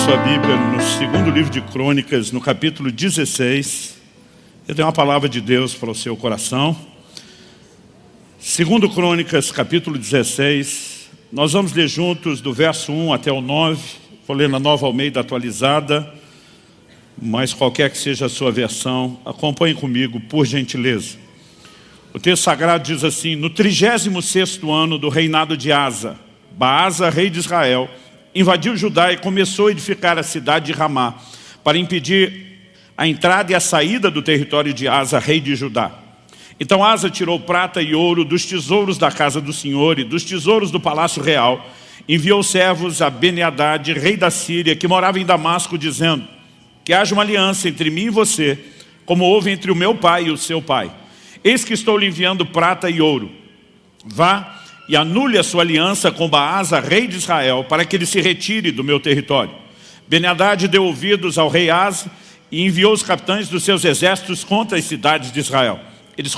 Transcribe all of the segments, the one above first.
sua Bíblia no segundo livro de Crônicas, no capítulo 16. Eu tenho uma palavra de Deus para o seu coração. Segundo Crônicas, capítulo 16. Nós vamos ler juntos do verso 1 até o 9. Vou ler na Nova Almeida atualizada, mas qualquer que seja a sua versão, acompanhe comigo, por gentileza. O texto sagrado diz assim: no 36º ano do reinado de Asa, Baasa, rei de Israel, invadiu Judá e começou a edificar a cidade de Ramá, para impedir a entrada e a saída do território de Asa, rei de Judá. Então Asa tirou prata e ouro dos tesouros da casa do Senhor e dos tesouros do palácio real, enviou servos a Ben-Hadad, rei da Síria, que morava em Damasco, dizendo: que haja uma aliança entre mim e você, como houve entre o meu pai e o seu pai. Eis que estou lhe enviando prata e ouro. Vá e anule a sua aliança com Baasa, rei de Israel, para que ele se retire do meu território. Ben-Hadad deu ouvidos ao rei Asa e enviou os capitães dos seus exércitos contra as cidades de Israel. Eles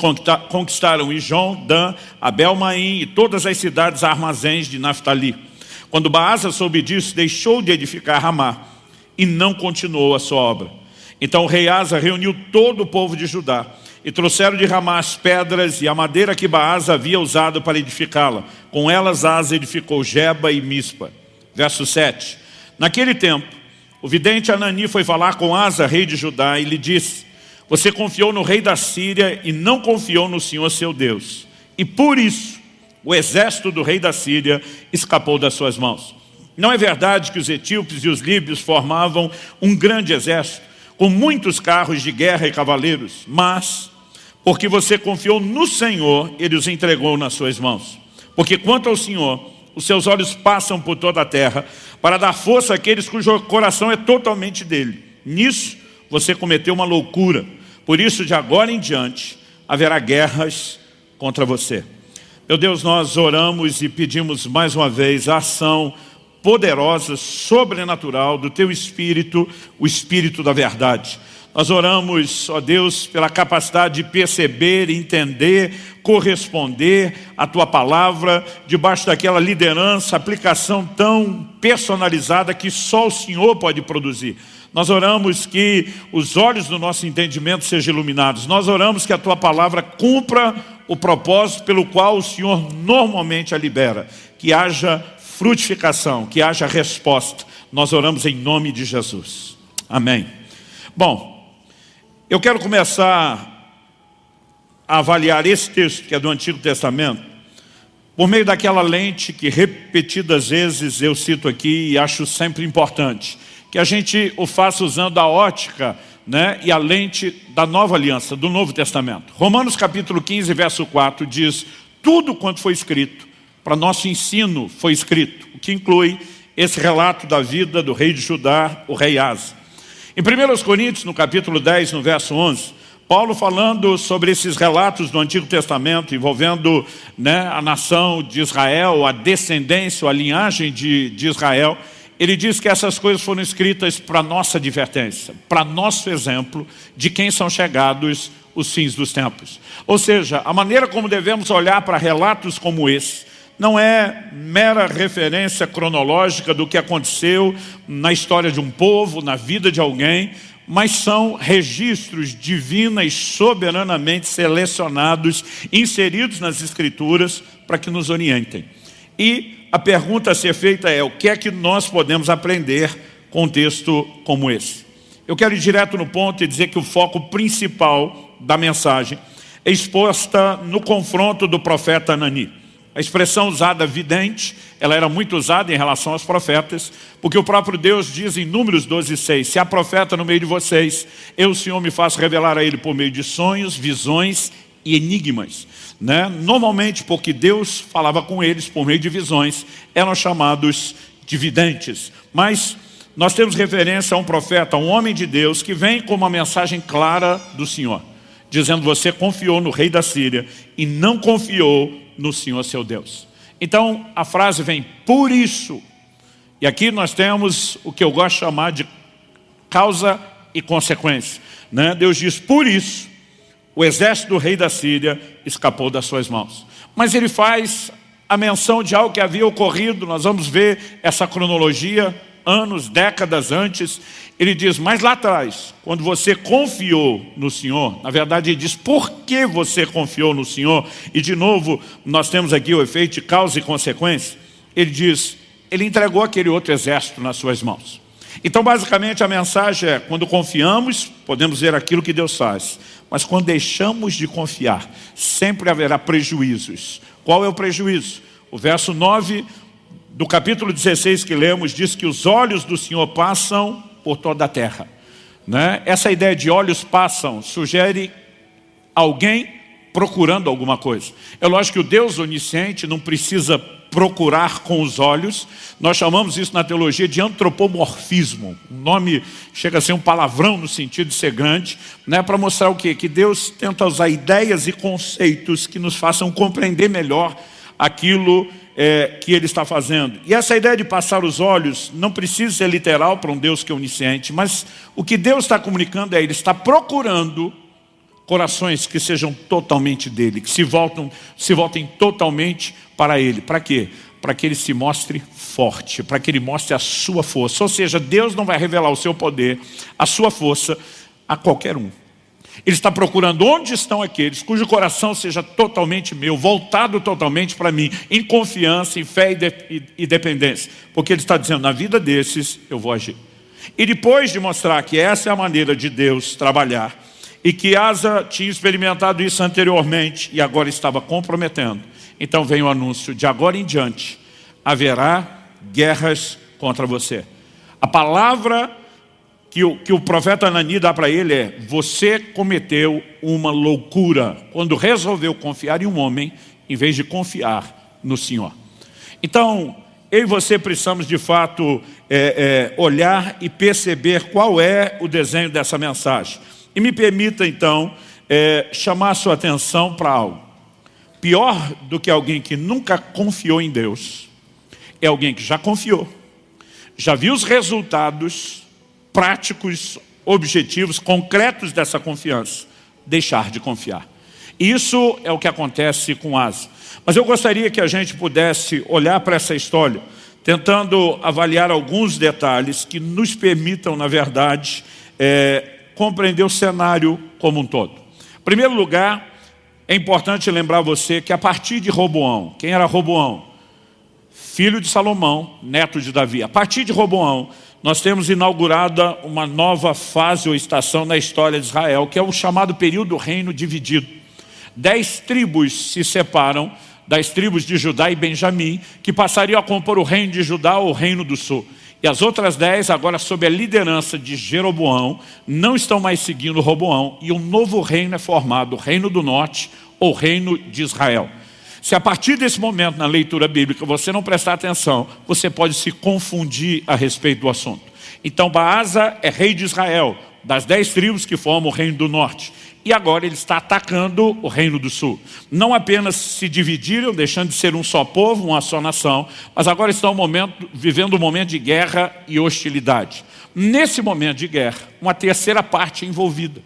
conquistaram Ijon, Dan, Abel-Maim e todas as cidades armazéns de Naftali. Quando Baasa soube disso, deixou de edificar Ramá e não continuou a sua obra. Então o rei Asa reuniu todo o povo de Judá e trouxeram de Ramá as pedras e a madeira que Baasa havia usado para edificá-la. Com elas Asa edificou Geba e Mispa. Verso 7. Naquele tempo, o vidente Anani foi falar com Asa, rei de Judá, e lhe disse: você confiou no rei da Síria e não confiou no Senhor seu Deus. E por isso, o exército do rei da Síria escapou das suas mãos. Não é verdade que os etíopes e os líbios formavam um grande exército, com muitos carros de guerra e cavaleiros, mas, porque você confiou no Senhor, Ele os entregou nas suas mãos. Porque quanto ao Senhor, os seus olhos passam por toda a terra, para dar força àqueles cujo coração é totalmente dele. Nisso, você cometeu uma loucura. Por isso, de agora em diante, haverá guerras contra você. Meu Deus, nós oramos e pedimos mais uma vez a ação poderosa, sobrenatural do Teu Espírito, o Espírito da verdade. Nós oramos, ó Deus, pela capacidade de perceber, entender, corresponder à Tua palavra, debaixo daquela liderança, aplicação tão personalizada que só o Senhor pode produzir. Nós oramos que os olhos do nosso entendimento sejam iluminados. Nós oramos que a Tua palavra cumpra o propósito pelo qual o Senhor normalmente a libera. Que haja frutificação, que haja resposta. Nós oramos em nome de Jesus. Amém. Bom, eu quero começar a avaliar esse texto, que é do Antigo Testamento, por meio daquela lente que repetidas vezes eu cito aqui e acho sempre importante, que a gente o faça usando a ótica, e a lente da Nova Aliança, do Novo Testamento. Romanos capítulo 15, verso 4 diz: tudo quanto foi escrito, para nosso ensino foi escrito, o que inclui esse relato da vida do rei de Judá, o rei Asa. Em 1 Coríntios, no capítulo 10, no verso 11, Paulo falando sobre esses relatos do Antigo Testamento, envolvendo a nação de Israel, a descendência, a linhagem de Israel, ele diz que essas coisas foram escritas para nossa advertência, para nosso exemplo de quem são chegados os fins dos tempos. Ou seja, a maneira como devemos olhar para relatos como esse não é mera referência cronológica do que aconteceu na história de um povo, na vida de alguém, mas são registros divinos e soberanamente selecionados, inseridos nas Escrituras para que nos orientem. E a pergunta a ser feita é: o que é que nós podemos aprender com um texto como esse? Eu quero ir direto no ponto e dizer que o foco principal da mensagem é exposta no confronto do profeta Anani. A expressão usada, vidente, ela era muito usada em relação aos profetas, porque o próprio Deus diz em Números 12:6, se há profeta no meio de vocês, eu, o Senhor, me faço revelar a ele por meio de sonhos, visões e enigmas. Normalmente, porque Deus falava com eles por meio de visões, eram chamados de videntes. Mas nós temos referência a um profeta, um homem de Deus, que vem com uma mensagem clara do Senhor, dizendo: você confiou no rei da Síria e não confiou no Senhor seu Deus. Então a frase vem: por isso. E aqui nós temos o que eu gosto de chamar de causa e consequência. Deus diz: por isso o exército do rei da Síria escapou das suas mãos. Mas ele faz a menção de algo que havia ocorrido. Nós vamos ver essa cronologia anos, décadas antes. Ele diz, mas lá atrás, quando você confiou no Senhor, na verdade ele diz, por que você confiou no Senhor? E de novo, nós temos aqui o efeito de causa e consequência. Ele diz, ele entregou aquele outro exército nas suas mãos. Então basicamente a mensagem é, quando confiamos, podemos ver aquilo que Deus faz. Mas quando deixamos de confiar, sempre haverá prejuízos. Qual é o prejuízo? O verso 9 do capítulo 16 que lemos diz que os olhos do Senhor passam por toda a terra, né? Essa ideia de olhos passam sugere alguém procurando alguma coisa. É lógico que o Deus onisciente não precisa procurar com os olhos. Nós chamamos isso na teologia de antropomorfismo. O nome chega a ser um palavrão no sentido de ser grande, né? Para mostrar o quê? Que Deus tenta usar ideias e conceitos que nos façam compreender melhor aquilo que Ele está fazendo. E essa ideia de passar os olhos não precisa ser literal para um Deus que é onisciente, mas o que Deus está comunicando é, Ele está procurando corações que sejam totalmente dele, que se voltem totalmente para Ele. Para quê? Para que Ele se mostre forte, para que Ele mostre a sua força. Ou seja, Deus não vai revelar o seu poder, a sua força a qualquer um. Ele está procurando onde estão aqueles cujo coração seja totalmente meu, voltado totalmente para mim, em confiança, em fé e dependência. Porque Ele está dizendo, na vida desses eu vou agir. E depois de mostrar que essa é a maneira de Deus trabalhar, e que Asa tinha experimentado isso anteriormente e agora estava comprometendo, então vem o anúncio, de agora em diante haverá guerras contra você. A palavra que o profeta Anani dá para ele é, você cometeu uma loucura quando resolveu confiar em um homem em vez de confiar no Senhor. Então, eu e você precisamos de fato olhar e perceber qual é o desenho dessa mensagem. E me permita então chamar a sua atenção para algo. Pior do que alguém que nunca confiou em Deus, é alguém que já confiou, já viu os resultados práticos, objetivos, concretos dessa confiança, deixar de confiar. Isso é o que acontece com Asa. Mas eu gostaria que a gente pudesse olhar para essa história, tentando avaliar alguns detalhes que nos permitam, na verdade, compreender o cenário como um todo. Em primeiro lugar, é importante lembrar você que a partir de Roboão, quem era Roboão? Filho de Salomão, neto de Davi. A partir de Roboão, nós temos inaugurada uma nova fase ou estação na história de Israel, que é o chamado período do reino dividido. 10 tribos se separam das tribos de Judá e Benjamim, que passariam a compor o reino de Judá ou o reino do sul. E as outras 10, agora sob a liderança de Jeroboão, não estão mais seguindo Roboão, e um novo reino é formado, o reino do norte ou reino de Israel. Se a partir desse momento na leitura bíblica você não prestar atenção, você pode se confundir a respeito do assunto. Então Baasa é rei de Israel, das 10 tribos que formam o reino do norte. E agora ele está atacando o reino do sul. Não apenas se dividiram, deixando de ser um só povo, uma só nação, mas agora estão vivendo um momento de guerra e hostilidade. Nesse momento de guerra, uma terceira parte é envolvida.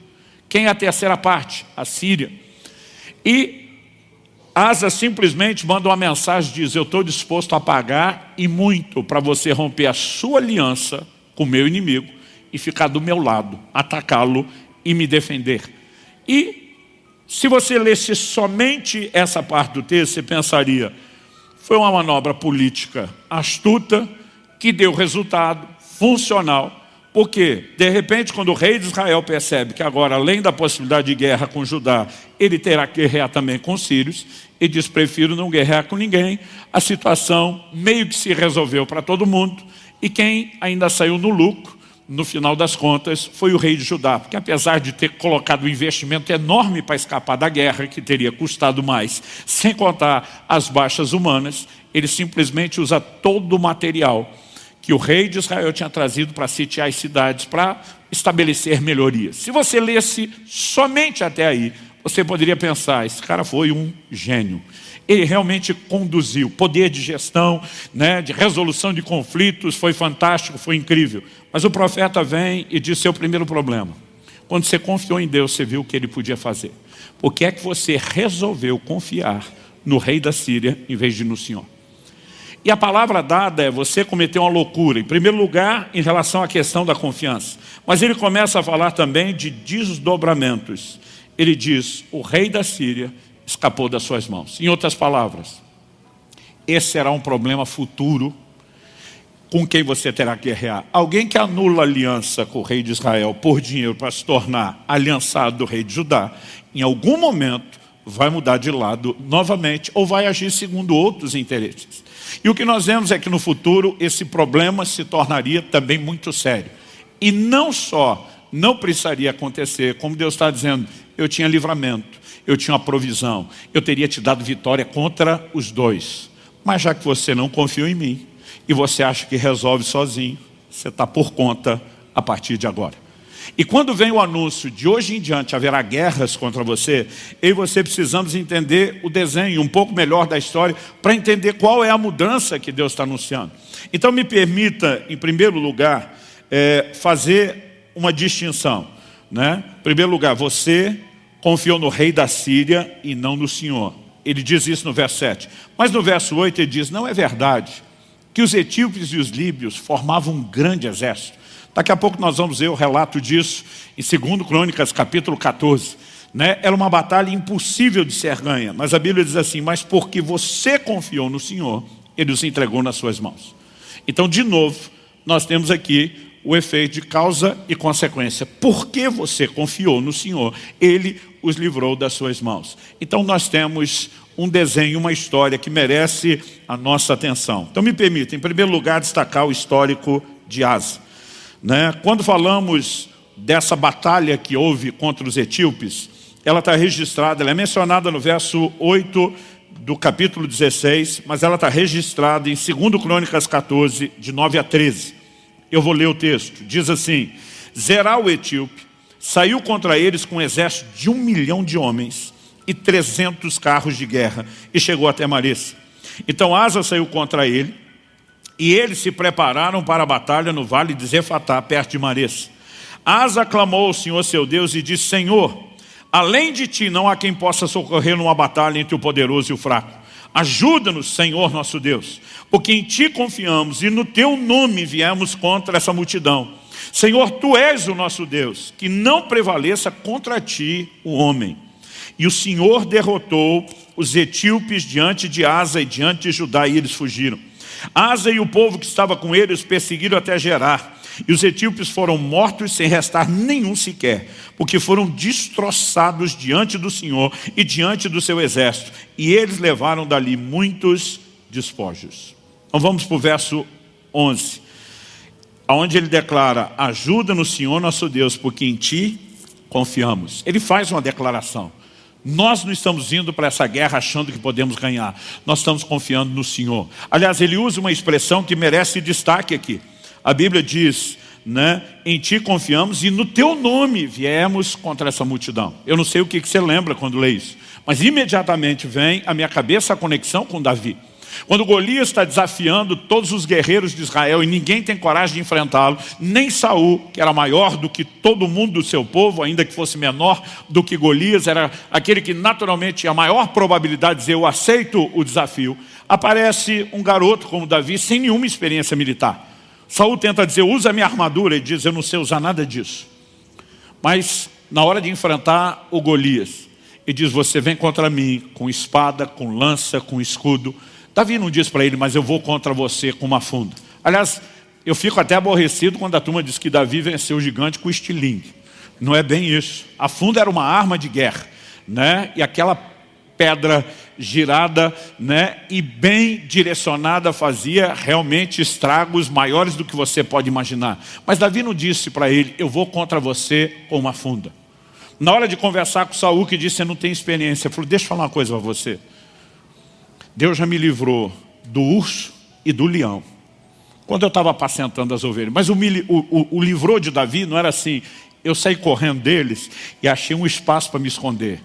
Quem é a terceira parte? A Síria. E Asa simplesmente manda uma mensagem, diz, eu estou disposto a pagar e muito para você romper a sua aliança com o meu inimigo e ficar do meu lado, atacá-lo e me defender. E se você lesse somente essa parte do texto, você pensaria, foi uma manobra política astuta, que deu resultado, funcional, porque, de repente, quando o rei de Israel percebe que agora, além da possibilidade de guerra com Judá, ele terá que guerrear também com os sírios, ele diz, prefiro não guerrear com ninguém, a situação meio que se resolveu para todo mundo, e quem ainda saiu no lucro, no final das contas, foi o rei de Judá, porque apesar de ter colocado um investimento enorme para escapar da guerra, que teria custado mais, sem contar as baixas humanas, ele simplesmente usa todo o material que o rei de Israel tinha trazido para sitiar as cidades, para estabelecer melhorias. Se você lesse somente até aí, você poderia pensar, esse cara foi um gênio. Ele realmente conduziu, poder de gestão, né, de resolução de conflitos, foi fantástico, foi incrível. Mas o profeta vem e diz seu primeiro problema. Quando você confiou em Deus, você viu o que ele podia fazer. Por que é que você resolveu confiar no rei da Síria em vez de no Senhor? E a palavra dada é: você cometeu uma loucura. Em primeiro lugar, em relação à questão da confiança. Mas ele começa a falar também de desdobramentos. Ele diz: o rei da Síria escapou das suas mãos. Em outras palavras, esse será um problema futuro com quem você terá que guerrear. Alguém que anula a aliança com o rei de Israel por dinheiro para se tornar aliançado do rei de Judá, em algum momento vai mudar de lado novamente ou vai agir segundo outros interesses. E o que nós vemos é que no futuro esse problema se tornaria também muito sério. E não só não precisaria acontecer, como Deus está dizendo: eu tinha livramento, eu tinha uma provisão, eu teria te dado vitória contra os dois. Mas já que você não confiou em mim, e você acha que resolve sozinho, você está por conta a partir de agora. E quando vem o anúncio de hoje em diante haverá guerras contra você, eu e você precisamos entender o desenho um pouco melhor da história, para entender qual é a mudança que Deus está anunciando. Então me permita, em primeiro lugar, fazer uma distinção, né? Em primeiro lugar, você confiou no rei da Síria e não no Senhor. Ele diz isso no verso 7. Mas no verso 8 ele diz: não é verdade que os etíopes e os líbios formavam um grande exército? Daqui a pouco nós vamos ver o relato disso em 2 Crônicas, capítulo 14. Né? Era uma batalha impossível de ser ganha, mas a Bíblia diz assim: mas porque você confiou no Senhor, Ele os entregou nas suas mãos. Então, de novo, nós temos aqui o efeito de causa e consequência. Porque você confiou no Senhor, Ele os livrou das suas mãos. Então nós temos um desenho, uma história que merece a nossa atenção. Então me permita, em primeiro lugar, destacar o histórico de Asa. Né? Quando falamos dessa batalha que houve contra os etíopes, ela está registrada, ela é mencionada no verso 8 do capítulo 16, mas ela está registrada em 2 Crônicas 14, de 9 a 13. Eu vou ler o texto. Diz assim: Zerá o etíope saiu contra eles com um exército de 1 milhão de homens e 300 carros de guerra, e chegou até Maresa. Então Asa saiu contra ele, e eles se prepararam para a batalha no vale de Zefatá, perto de Maresa. Asa clamou ao Senhor seu Deus e disse: Senhor, além de ti não há quem possa socorrer numa batalha entre o poderoso e o fraco. Ajuda-nos, Senhor nosso Deus, porque em ti confiamos e no teu nome viemos contra essa multidão. Senhor, tu és o nosso Deus, que não prevaleça contra ti o homem. E o Senhor derrotou os etíopes diante de Asa e diante de Judá, e eles fugiram. Asa e o povo que estava com ele os perseguiram até Gerar. E os etíopes foram mortos sem restar nenhum sequer, porque foram destroçados diante do Senhor e diante do seu exército. E eles levaram dali muitos despojos. Então vamos para o verso 11, onde ele declara: ajuda no Senhor nosso Deus, porque em ti confiamos. Ele faz uma declaração. Nós não estamos indo para essa guerra achando que podemos ganhar. Nós estamos confiando no Senhor. Aliás, ele usa uma expressão que merece destaque aqui. A Bíblia diz, né, em ti confiamos e no teu nome viemos contra essa multidão. Eu não sei o que você lembra quando lê isso, mas imediatamente vem à minha cabeça a conexão com Davi. Quando Golias está desafiando todos os guerreiros de Israel e ninguém tem coragem de enfrentá-lo, nem Saul, que era maior do que todo mundo do seu povo, ainda que fosse menor do que Golias, era aquele que naturalmente tinha a maior probabilidade de dizer: eu aceito o desafio. Aparece um garoto como Davi, sem nenhuma experiência militar. Saul tenta dizer: usa a minha armadura. Ele diz: eu não sei usar nada disso. Mas na hora de enfrentar o Golias, ele diz: você vem contra mim com espada, com lança, com escudo. Davi não diz para ele: mas eu vou contra você com uma funda. Aliás, eu fico até aborrecido quando a turma diz que Davi venceu o gigante com estilingue. Não é bem isso. A funda era uma arma de guerra, né? E aquela pedra girada, né, e bem direcionada fazia realmente estragos maiores do que você pode imaginar. Mas Davi não disse para ele: eu vou contra você com uma funda. Na hora de conversar com Saul, que disse: você não tem experiência, ele falou: deixa eu falar uma coisa para você. Deus já me livrou do urso e do leão, quando eu estava apacentando as ovelhas. Mas o livrou de Davi não era assim: eu saí correndo deles e achei um espaço para me esconder.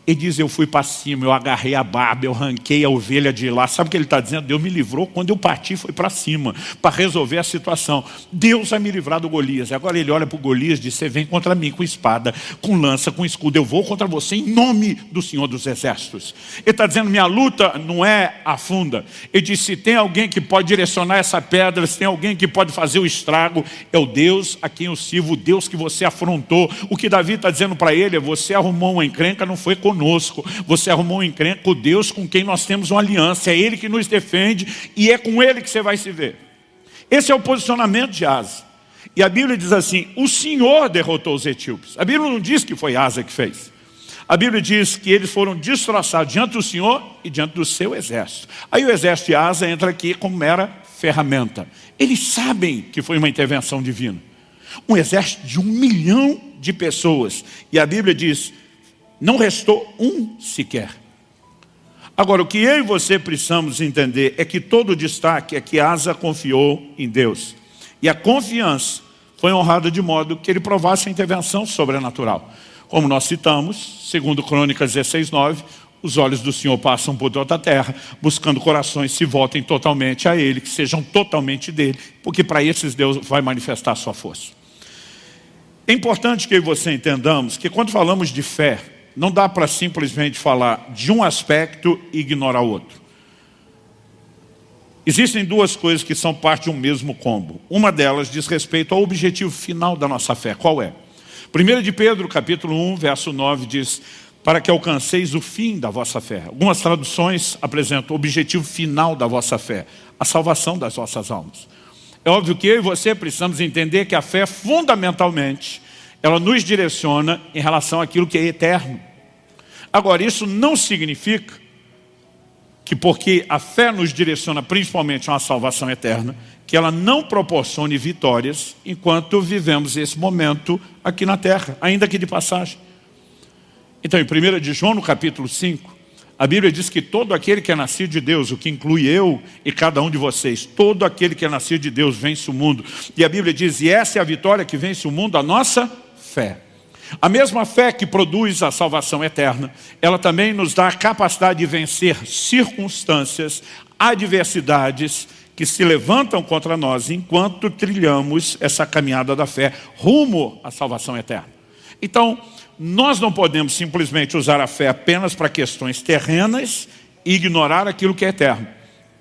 Ele diz, eu fui para cima, eu agarrei a barba, eu arranquei a ovelha de lá. Sabe o que ele está dizendo? Deus me livrou quando eu parti, foi para cima, para resolver a situação. Deus vai me livrar do Golias. Agora ele olha para o Golias e diz, você vem contra mim com espada, com lança, com escudo. Eu vou contra você em nome do Senhor dos Exércitos. Ele está dizendo, minha luta não é afunda. Ele diz, se tem alguém que pode direcionar essa pedra, se tem alguém que pode fazer o estrago, é o Deus a quem eu sirvo, o Deus que você afrontou. O que Davi está dizendo para ele é, você arrumou uma encrenca, não foi conosco. Você arrumou um encrenca com Deus com quem nós temos uma aliança. É Ele que nos defende e é com Ele que você vai se ver. Esse é o posicionamento de Asa. E a Bíblia diz assim, o Senhor derrotou os etíopes. A Bíblia não diz que foi Asa que fez. A Bíblia diz que eles foram destroçados diante do Senhor e diante do seu exército. Aí o exército de Asa entra aqui como mera ferramenta. Eles sabem que foi uma intervenção divina. Um exército de 1 milhão de pessoas. E a Bíblia diz, não restou um sequer. Agora, o que eu e você precisamos entender é que todo o destaque é que Asa confiou em Deus. E a confiança foi honrada de modo que ele provasse a intervenção sobrenatural. Como nós citamos, segundo Crônicas 16:9, os olhos do Senhor passam por toda a terra, buscando corações se voltem totalmente a Ele, que sejam totalmente dele, porque para esses Deus vai manifestar a sua força. É importante que eu e você entendamos que quando falamos de fé, não dá para simplesmente falar de um aspecto e ignorar o outro. Existem duas coisas que são parte de um mesmo combo. Uma delas diz respeito ao objetivo final da nossa fé. Qual é? 1 de Pedro, capítulo 1, verso 9, diz, para que alcanceis o fim da vossa fé. Algumas traduções apresentam o objetivo final da vossa fé, a salvação das vossas almas. É óbvio que eu e você precisamos entender que a fé, fundamentalmente, ela nos direciona em relação àquilo que é eterno. Agora, isso não significa que porque a fé nos direciona principalmente a uma salvação eterna, que ela não proporcione vitórias enquanto vivemos esse momento aqui na terra, ainda que de passagem. Então, em 1 de João, no capítulo 5, a Bíblia diz que todo aquele que é nascido de Deus, o que inclui eu e cada um de vocês, todo aquele que é nascido de Deus vence o mundo. E a Bíblia diz, e essa é a vitória que vence o mundo, a nossa fé. A mesma fé que produz a salvação eterna, ela também nos dá a capacidade de vencer circunstâncias, adversidades que se levantam contra nós enquanto trilhamos essa caminhada da fé rumo à salvação eterna. Então, nós não podemos simplesmente usar a fé apenas para questões terrenas e ignorar aquilo que é eterno.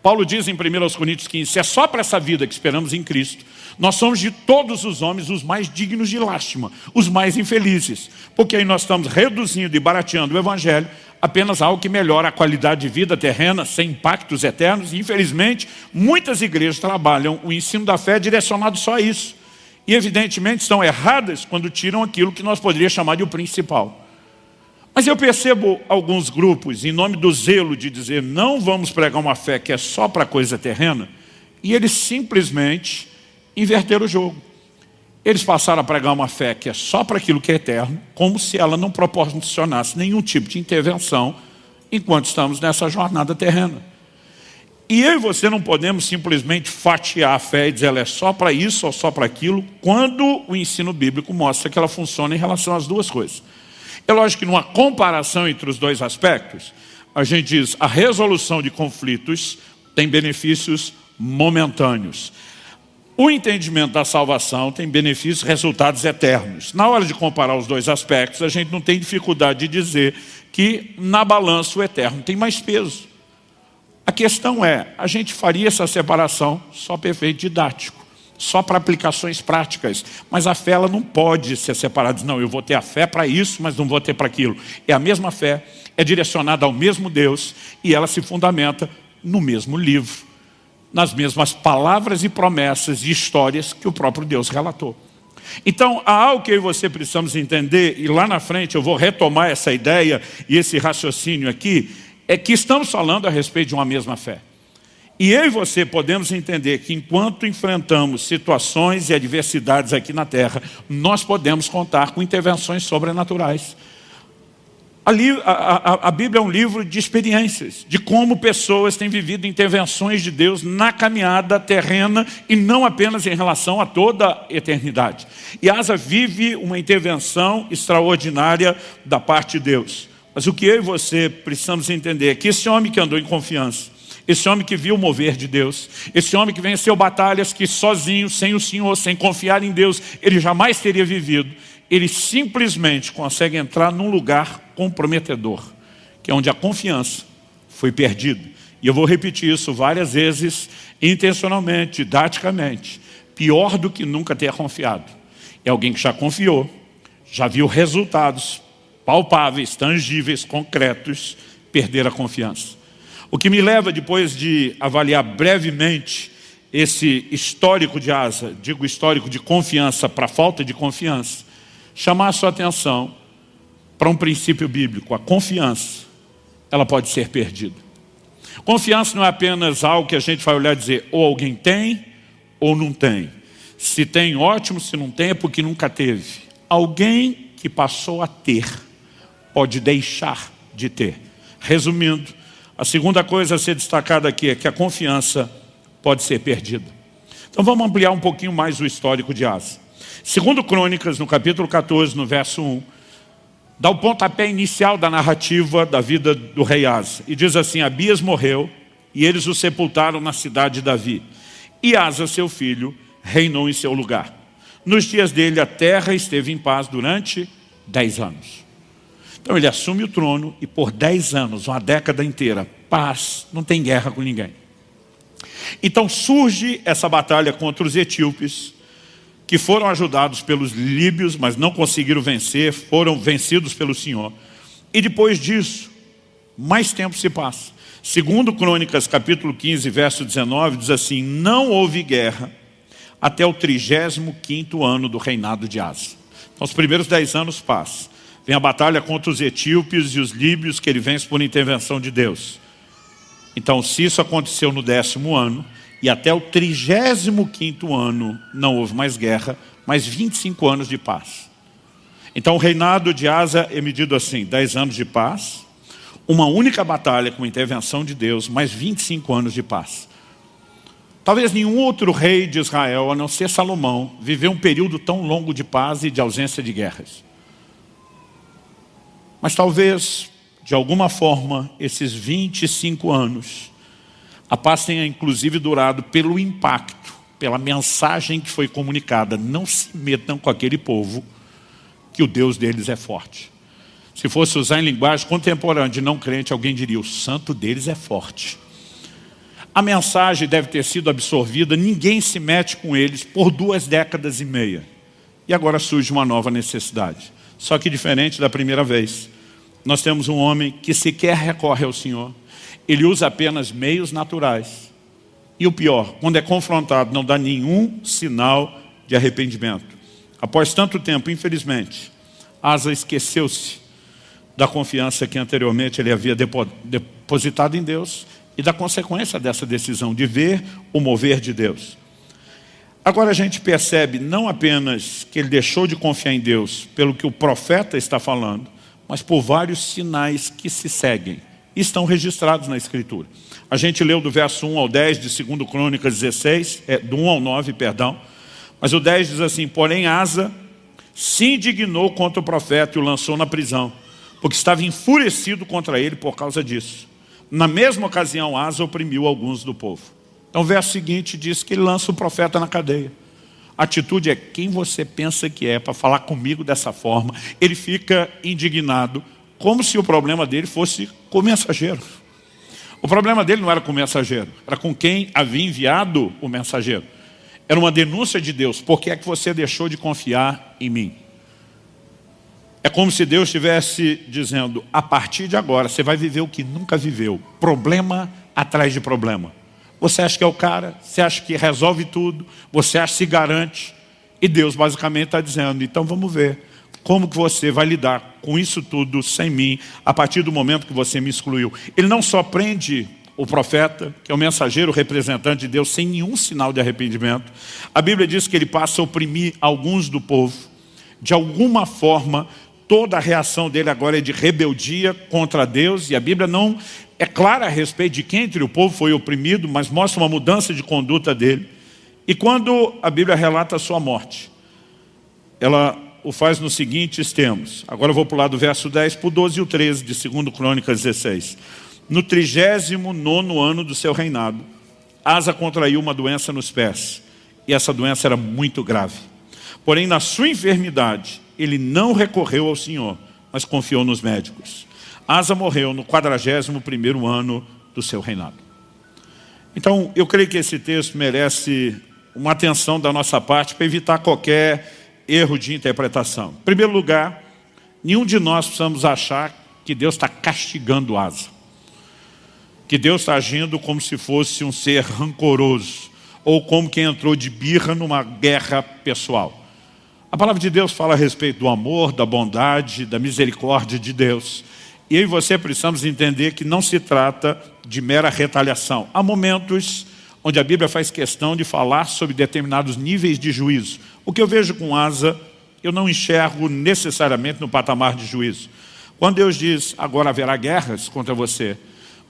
Paulo diz em 1 Coríntios 15, se é só para essa vida que esperamos em Cristo, nós somos de todos os homens os mais dignos de lástima, os mais infelizes, porque aí nós estamos reduzindo e barateando o Evangelho apenas algo que melhora a qualidade de vida terrena, sem impactos eternos, e infelizmente muitas igrejas trabalham o ensino da fé direcionado só a isso. E evidentemente estão erradas quando tiram aquilo que nós poderíamos chamar de o principal. Mas eu percebo alguns grupos, em nome do zelo de dizer não vamos pregar uma fé que é só para coisa terrena, e eles simplesmente inverteram o jogo. Eles passaram a pregar uma fé que é só para aquilo que é eterno, como se ela não proporcionasse nenhum tipo de intervenção enquanto estamos nessa jornada terrena. E eu e você não podemos simplesmente fatiar a fé e dizer ela é só para isso ou só para aquilo, quando o ensino bíblico mostra que ela funciona em relação às duas coisas. É lógico que numa comparação entre os dois aspectos, a gente diz a resolução de conflitos tem benefícios momentâneos. O entendimento da salvação tem benefícios e resultados eternos. Na hora de comparar os dois aspectos, a gente não tem dificuldade de dizer que na balança o eterno tem mais peso. A questão é, a gente faria essa separação só para efeito didático, só para aplicações práticas, mas a fé ela não pode ser separada. Não, eu vou ter a fé para isso, mas não vou ter para aquilo. É a mesma fé, é direcionada ao mesmo Deus e ela se fundamenta no mesmo livro, nas mesmas palavras e promessas e histórias que o próprio Deus relatou. Então, há algo que eu e você precisamos entender, e lá na frente eu vou retomar essa ideia e esse raciocínio aqui, é que estamos falando a respeito de uma mesma fé. E eu e você podemos entender que enquanto enfrentamos situações e adversidades aqui na terra, nós podemos contar com intervenções sobrenaturais. A Bíblia é um livro de experiências, de como pessoas têm vivido intervenções de Deus na caminhada terrena e não apenas em relação a toda a eternidade. E Asa vive uma intervenção extraordinária da parte de Deus. Mas o que eu e você precisamos entender é que esse homem que andou em confiança, esse homem que viu o mover de Deus, esse homem que venceu batalhas que sozinho, sem o Senhor, sem confiar em Deus, ele jamais teria vivido, ele simplesmente consegue entrar num lugar comprometedor, que é onde a confiança foi perdida. E eu vou repetir isso várias vezes, intencionalmente, didaticamente. Pior do que nunca ter confiado é alguém que já confiou, já viu resultados palpáveis, tangíveis, concretos, perder a confiança. O que me leva, depois de avaliar brevemente esse histórico de Asa, digo histórico de confiança para falta de confiança, chamar a sua atenção para um princípio bíblico. A confiança, ela pode ser perdida. Confiança não é apenas algo que a gente vai olhar e dizer, ou alguém tem, ou não tem. Se tem, ótimo, se não tem, é porque nunca teve. Alguém que passou a ter, pode deixar de ter. Resumindo, a segunda coisa a ser destacada aqui é que a confiança pode ser perdida. Então vamos ampliar um pouquinho mais o histórico de Asa. Segundo Crônicas, no capítulo 14, no verso 1, dá o pontapé inicial da narrativa da vida do rei Asa. E diz assim, Abias morreu e eles o sepultaram na cidade de Davi. E Asa, seu filho, reinou em seu lugar. Nos dias dele a terra esteve em paz durante 10 anos. Então ele assume o trono e por 10 anos, uma década inteira, paz, não tem guerra com ninguém. Então surge essa batalha contra os etíopes, que foram ajudados pelos líbios, mas não conseguiram vencer, foram vencidos pelo Senhor. E depois disso, mais tempo se passa. Segundo Crônicas, capítulo 15, verso 19, diz assim, não houve guerra até o 35º ano do reinado de Asa. Então os primeiros 10 anos passam. Vem a batalha contra os etíopes e os líbios, que ele vence por intervenção de Deus. Então, se isso aconteceu no 10º ano, e até o 35º ano não houve mais guerra, mas 25 anos de paz. Então o reinado de Asa é medido assim, 10 anos de paz, uma única batalha com intervenção de Deus, mais 25 anos de paz. Talvez nenhum outro rei de Israel, a não ser Salomão, viveu um período tão longo de paz e de ausência de guerras. Mas talvez, de alguma forma, esses 25 anos, a paz tenha inclusive durado pelo impacto, pela mensagem que foi comunicada. Não se metam com aquele povo, que o Deus deles é forte. Se fosse usar em linguagem contemporânea de não crente, alguém diria, o santo deles é forte. A mensagem deve ter sido absorvida, ninguém se mete com eles por 2 décadas e meia. E agora surge uma nova necessidade. Só que diferente da primeira vez, nós temos um homem que sequer recorre ao Senhor. Ele usa apenas meios naturais. E o pior, quando é confrontado, não dá nenhum sinal de arrependimento. Após tanto tempo, infelizmente, Asa esqueceu-se da confiança que anteriormente ele havia depositado em Deus e da consequência dessa decisão de ver o mover de Deus. Agora a gente percebe não apenas que ele deixou de confiar em Deus pelo que o profeta está falando, mas por vários sinais que se seguem. Estão registrados na Escritura. A gente leu do verso 1 ao 10 de 2 Crônicas 16, do 1 ao 9, perdão. Mas o 10 diz assim, porém Asa se indignou contra o profeta e o lançou na prisão, porque estava enfurecido contra ele por causa disso. Na mesma ocasião, Asa oprimiu alguns do povo. Então o verso seguinte diz que ele lança o profeta na cadeia. A atitude é, quem você pensa que é para falar comigo dessa forma? Ele fica indignado, como se o problema dele fosse com o mensageiro. O problema dele não era com o mensageiro, era com quem havia enviado o mensageiro. Era uma denúncia de Deus, por que é que você deixou de confiar em mim? É como se Deus estivesse dizendo, a partir de agora você vai viver o que nunca viveu, problema atrás de problema. Você acha que é o cara, você acha que resolve tudo, você acha que se garante, e Deus basicamente está dizendo, então vamos ver como que você vai lidar com isso tudo sem mim, a partir do momento que você me excluiu. Ele não só prende o profeta, que é o mensageiro, o representante de Deus, sem nenhum sinal de arrependimento. A Bíblia diz que ele passa a oprimir alguns do povo. De alguma forma, toda a reação dele agora é de rebeldia contra Deus, e a Bíblia não é clara a respeito de quem entre o povo foi oprimido, mas mostra uma mudança de conduta dele. E quando a Bíblia relata a sua morte, ela o faz nos seguintes termos. Agora eu vou pular do verso 10 para o 12 e o 13 de 2 Crônicas 16. No 39º ano do seu reinado, Asa contraiu uma doença nos pés, e essa doença era muito grave. Porém, na sua enfermidade, ele não recorreu ao Senhor, mas confiou nos médicos. Asa morreu no 41º ano do seu reinado. Então, eu creio que esse texto merece uma atenção da nossa parte para evitar qualquer erro de interpretação. Em primeiro lugar, nenhum de nós precisamos achar que Deus está castigando Asa, que Deus está agindo como se fosse um ser rancoroso, ou como quem entrou de birra numa guerra pessoal. A palavra de Deus fala a respeito do amor, da bondade, da misericórdia de Deus. E eu e você precisamos entender que não se trata de mera retaliação. Há momentos onde a Bíblia faz questão de falar sobre determinados níveis de juízo. O que eu vejo com Asa, eu não enxergo necessariamente no patamar de juízo. Quando Deus diz, agora haverá guerras contra você,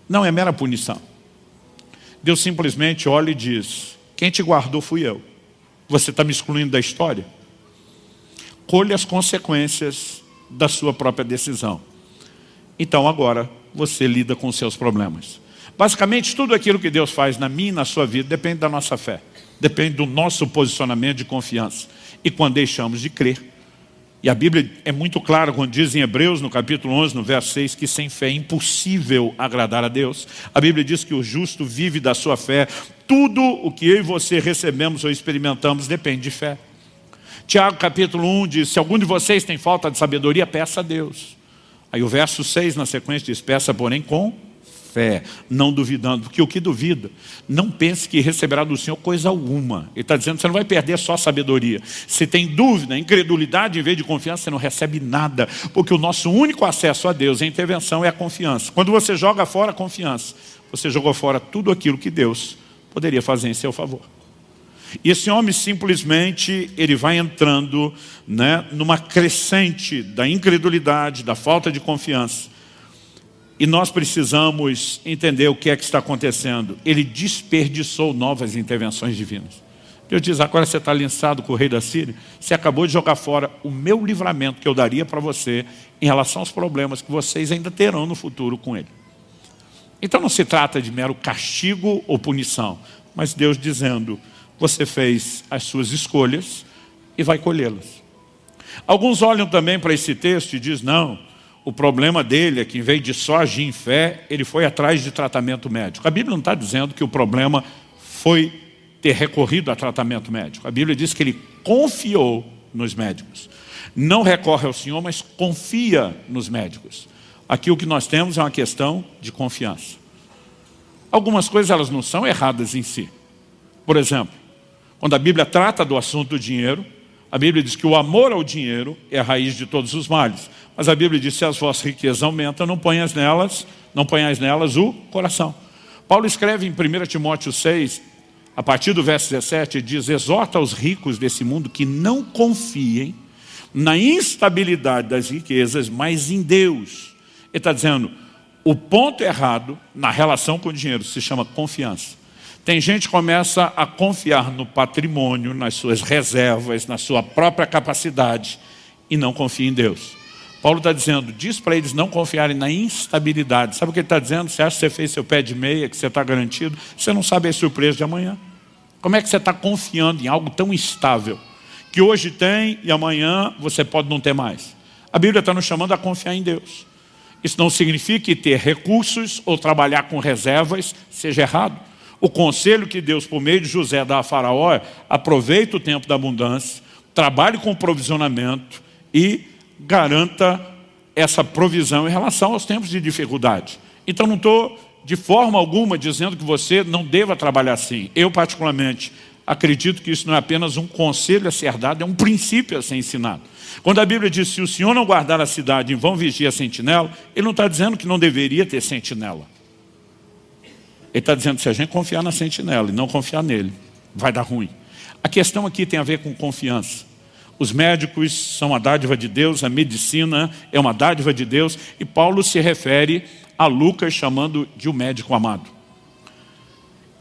não é mera punição. Deus simplesmente olha e diz, quem te guardou fui eu. Você está me excluindo da história? Colhe as consequências da sua própria decisão. Então agora você lida com os seus problemas. Basicamente tudo aquilo que Deus faz na minha e na sua vida depende da nossa fé. Depende do nosso posicionamento de confiança. E quando deixamos de crer. E a Bíblia é muito clara quando diz em Hebreus, no capítulo 11, no verso 6, que sem fé é impossível agradar a Deus. A Bíblia diz que o justo vive da sua fé. Tudo o que eu e você recebemos ou experimentamos depende de fé. Tiago capítulo 1 diz, se algum de vocês tem falta de sabedoria, peça a Deus. Aí o verso 6 na sequência diz, peça porém com fé, não duvidando. Porque o que duvida, não pense que receberá do Senhor coisa alguma. Ele está dizendo, você não vai perder só a sabedoria. Se tem dúvida, incredulidade, em vez de confiança, você não recebe nada. Porque o nosso único acesso a Deus, a intervenção, é a confiança. Quando você joga fora a confiança, você jogou fora tudo aquilo que Deus poderia fazer em seu favor. E esse homem simplesmente, ele vai entrando, numa crescente da incredulidade, da falta de confiança. E nós precisamos entender o que é que está acontecendo. Ele desperdiçou novas intervenções divinas. Deus diz, agora você está lançado com o rei da Síria, você acabou de jogar fora o meu livramento que eu daria para você em relação aos problemas que vocês ainda terão no futuro com ele. Então não se trata de mero castigo ou punição, mas Deus dizendo, você fez as suas escolhas e vai colhê-las. Alguns olham também para esse texto e dizem, não, o problema dele é que em vez de só agir em fé, ele foi atrás de tratamento médico. A Bíblia não está dizendo que o problema foi ter recorrido a tratamento médico. A Bíblia diz que ele confiou nos médicos. Não recorre ao Senhor, mas confia nos médicos. Aqui o que nós temos é uma questão de confiança. Algumas coisas elas não são erradas em si. Por exemplo, quando a Bíblia trata do assunto do dinheiro, a Bíblia diz que o amor ao dinheiro é a raiz de todos os males. Mas a Bíblia diz que se as vossas riquezas aumentam, não ponhais nelas o coração. Paulo escreve em 1 Timóteo 6, a partir do verso 17, ele diz, exorta aos ricos desse mundo que não confiem na instabilidade das riquezas, mas em Deus. Ele está dizendo, o ponto errado na relação com o dinheiro se chama confiança. Tem gente que começa a confiar no patrimônio, nas suas reservas, na sua própria capacidade e não confia em Deus. Paulo está dizendo, diz para eles não confiarem na instabilidade. Sabe o que ele está dizendo? Você acha que você fez seu pé de meia, que você está garantido? Você não sabe a surpresa de amanhã. Como é que você está confiando em algo tão instável? Que hoje tem e amanhã você pode não ter mais. A Bíblia está nos chamando a confiar em Deus. Isso não significa que ter recursos ou trabalhar com reservas seja errado. O conselho que Deus, por meio de José, dá a Faraó é, aproveite o tempo da abundância, trabalhe com provisionamento e garanta essa provisão em relação aos tempos de dificuldade. Então não estou de forma alguma dizendo que você não deva trabalhar assim. Eu particularmente acredito que isso não é apenas um conselho a ser dado, é um princípio a ser ensinado. Quando a Bíblia diz, se o Senhor não guardar a cidade, em vão vigia a sentinela, ele não está dizendo que não deveria ter sentinela. Ele está dizendo que se a gente confiar na sentinela e não confiar nele, vai dar ruim. A questão aqui tem a ver com confiança. Os médicos são uma dádiva de Deus, a medicina é uma dádiva de Deus, e Paulo se refere a Lucas chamando de um médico amado.